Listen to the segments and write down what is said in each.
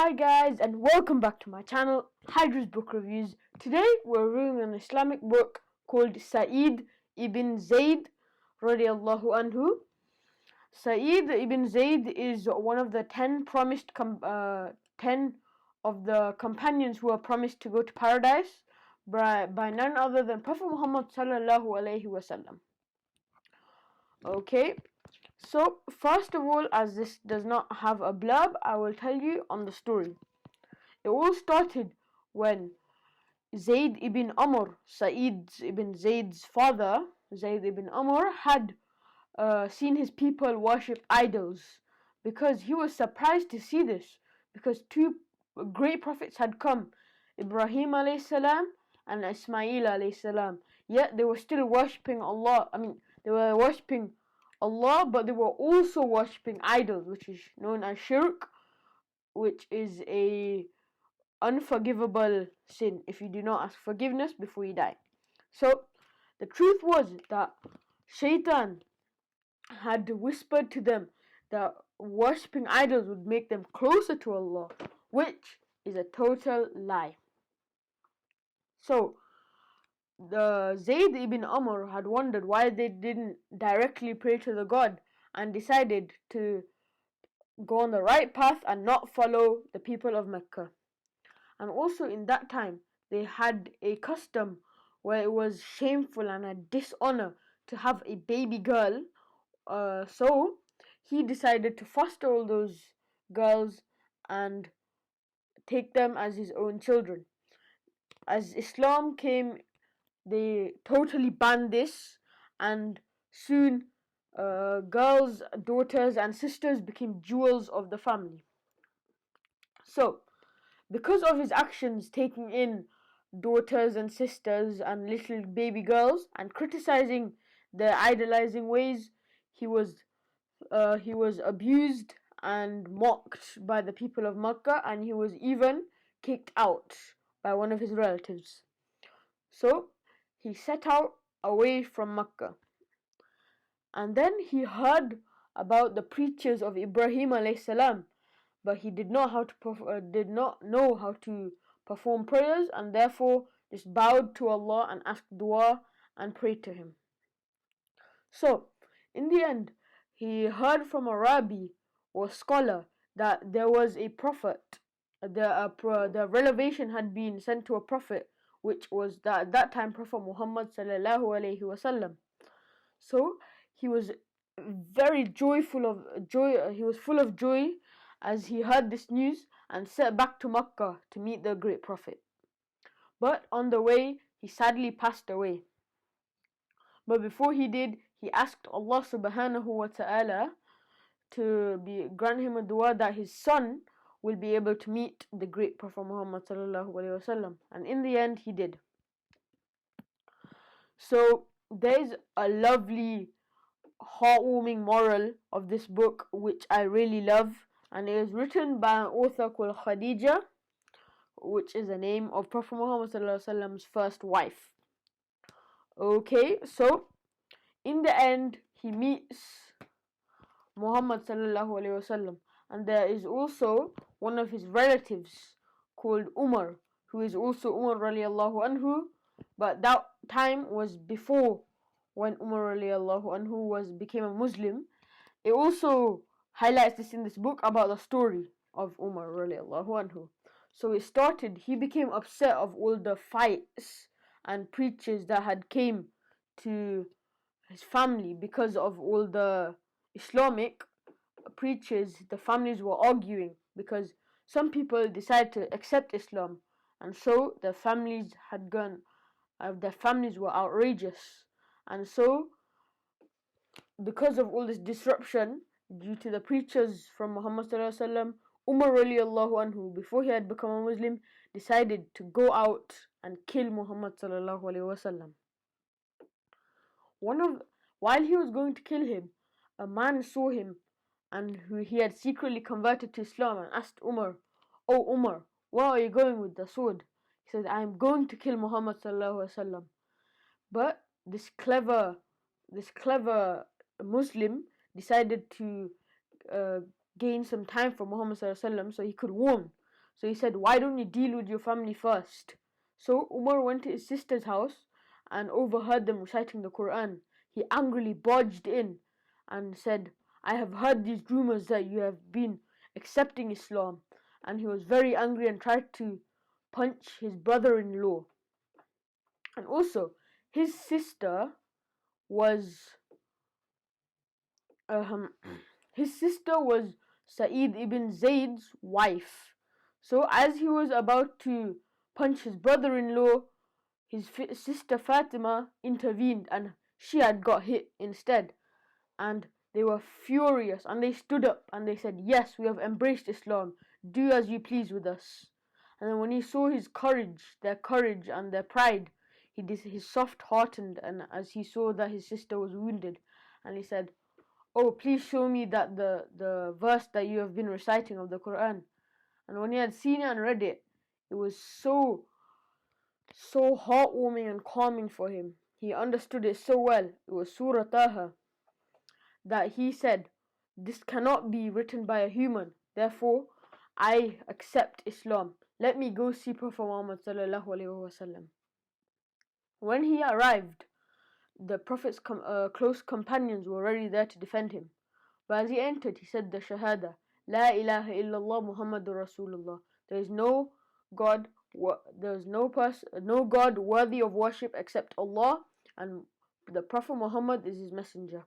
Hi guys, and welcome back to my channel, Hydra's Book Reviews. Today we're reviewing an Islamic book called Sa'id ibn Zayd radiallahu anhu. Sa'id ibn Zayd is one of the 10 10 of the companions who are promised to go to paradise by none other than Prophet Muhammad sallallahu alaihi wasallam. Okay, so first of all, as this does not have a blurb, I will tell you on the story. It all started when Zayd ibn Amr, Sa'id ibn Zayd's father, Zayd ibn Amr, had seen his people worship idols, because he was surprised to see this, because two great prophets had come, Ibrahim alayhi salam and Ismail alayhi salam, yet they were still worshipping Allah. They were worshipping Allah, but they were also worshipping idols, which is known as shirk, which is a unforgivable sin if you do not ask forgiveness before you die. So the truth was that Shaitan had whispered to them that worshipping idols would make them closer to Allah, which is a total lie. So the Zayd ibn Amr had wondered why they didn't directly pray to the God, and decided to go on the right path and not follow the people of Mecca. And also in that time they had a custom where it was shameful and a dishonor to have a baby girl. So he decided to foster all those girls and take them as his own children. As Islam came, they totally banned this, and soon girls, daughters and sisters became jewels of the family. So because of his actions taking in daughters and sisters and little baby girls and criticizing their idolizing ways, he was abused and mocked by the people of Makkah, and he was even kicked out by one of his relatives. So he set out away from Makkah, and then he heard about the preachers of Ibrahim alayhi salam, but he did not know how to perform prayers, and therefore just bowed to Allah and asked dua and prayed to him. So in the end, he heard from a rabbi or scholar that there was a prophet. The revelation had been sent to a prophet, which was at that time Prophet Muhammad sallallahu alaihi wasallam. So he was very joyful of joy. He was full of joy as he heard this news, and set back to Makkah to meet the great Prophet. But on the way, he sadly passed away. But before he did, he asked Allah subhanahu wa ta'ala to grant him a dua that his son will be able to meet the great Prophet Muhammad sallallahu alaihi wasallam, and in the end he did. So there's a lovely heartwarming moral of this book which I really love, and it is written by an author called Khadija, which is the name of Prophet Muhammad ﷺ's first wife. Okay, so in the end he meets Muhammad ﷺ, and there is also one of his relatives called Umar, who is also Umar radiallahu anhu, but that time was before when Umar radiallahu anhu became a Muslim. It also highlights this in this book about the story of Umar radiallahu anhu. So it started, he became upset of all the fights and preachers that had came to his family because of all the Islamic preachers. The families were arguing because some people decided to accept Islam, and so their families were outrageous, and so because of all this disruption due to the preachers from Muhammad sallallahu alaihi wasallam, Umar radiallahu anhu, before he had become a Muslim, decided to go out and kill Muhammad sallallahu alaihi wasallam. While he was going to kill him, a man saw him, and who he had secretly converted to Islam, and asked Umar, "Oh Umar, where are you going with the sword?" He said, "I am going to kill Muhammad sallallahu alaihi wasallam." But this clever Muslim decided to gain some time for Muhammad sallallahu alaihi wasallam so he could warn. So he said, why don't you deal with your family first? So Umar went to his sister's house and overheard them reciting the Quran. He angrily barged in and said, I have heard these rumors that you have been accepting Islam. And he was very angry and tried to punch his brother-in-law. And also, his sister was um, Sa'id ibn Zayd's wife. So as he was about to punch his brother-in-law, his sister Fatima intervened and she had got hit instead. And they were furious and they stood up and they said, yes, we have embraced Islam. Do as you please with us. And then when he saw his courage, their courage and their pride, his soft heartened, and as he saw that his sister was wounded, and he said, oh, please show me that the verse that you have been reciting of the Quran. And when he had seen it and read it, it was so heartwarming and calming for him. He understood it so well. It was Surah Taha, that he said, this cannot be written by a human. Therefore, I accept Islam. Let me go see Prophet Muhammad sallallahu alaihi wasallam. When he arrived, the Prophet's close companions were already there to defend him. But as he entered, he said the Shahada, La ilaha illallah Muhammadur Rasulullah. There is no God, no God worthy of worship except Allah, and the Prophet Muhammad is his messenger.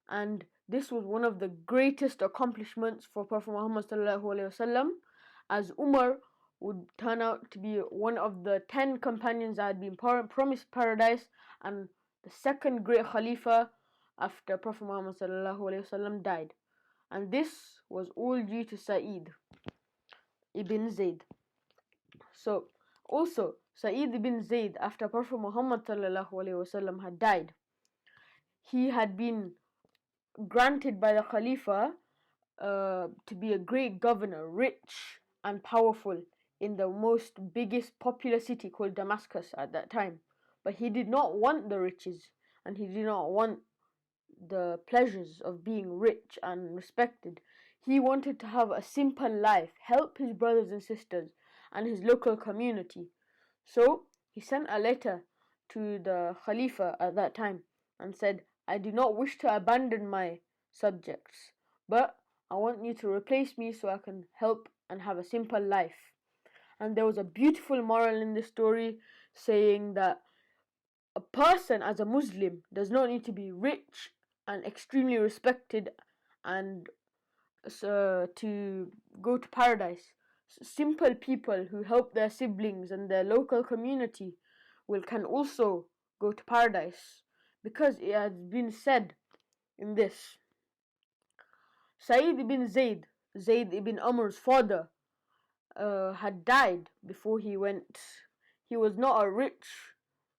And this was one of the greatest accomplishments for Prophet Muhammad sallallahu alaihi wasallam, as Umar would turn out to be one of the 10 companions that had been promised paradise, and the second great Khalifa after Prophet Muhammad sallallahu alaihi wasallam died. And this was all due to Sa'id ibn Zayd. So also Sa'id ibn Zayd, after Prophet Muhammad sallallahu alaihi wasallam had died, he had been granted by the Khalifa to be a great governor, rich and powerful, in the biggest popular city called Damascus at that time. But he did not want the riches, and he did not want the pleasures of being rich and respected. He wanted to have a simple life, help his brothers and sisters and his local community. So he sent a letter to the Khalifa at that time and said, I do not wish to abandon my subjects, but I want you to replace me so I can help and have a simple life. And there was a beautiful moral in this story, saying that a person as a Muslim does not need to be rich and extremely respected and to go to paradise. Simple people who help their siblings and their local community can also go to paradise, because it has been said in this. Sa'id ibn Zayd, Zayd ibn Amr's father, had died before he went. He was not a rich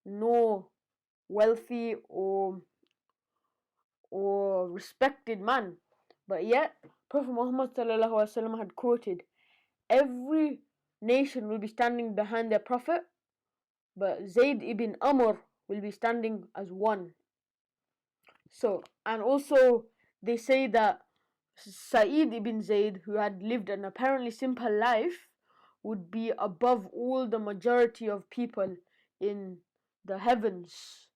nor wealthy or respected man, but yet Prophet Muhammad sallallahu alaihi wasallam had quoted, every nation will be standing behind their prophet, but Zayd ibn Amr will be standing as one. So, and also they say that Sa'id ibn Zayd, who had lived an apparently simple life, would be above all the majority of people in the heavens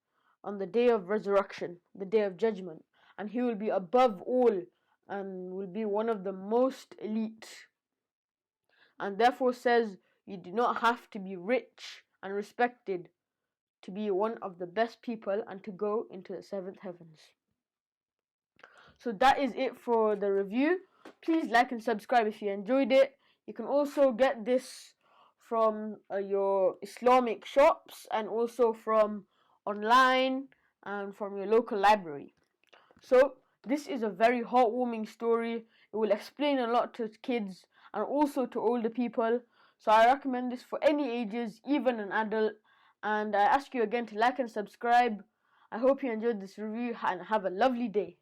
on the day of resurrection, the day of judgment, and he will be above all and will be one of the most elite, and therefore says you do not have to be rich and respected to be one of the best people and to go into the seventh heavens. So that is it for the review. Please like and subscribe if you enjoyed it. You can also get this from your Islamic shops and also from online and from your local library. So this is a very heartwarming story. It will explain a lot to kids and also to older people. So I recommend this for any ages, even an adult. And I ask you again to like and subscribe. I hope you enjoyed this review and have a lovely day.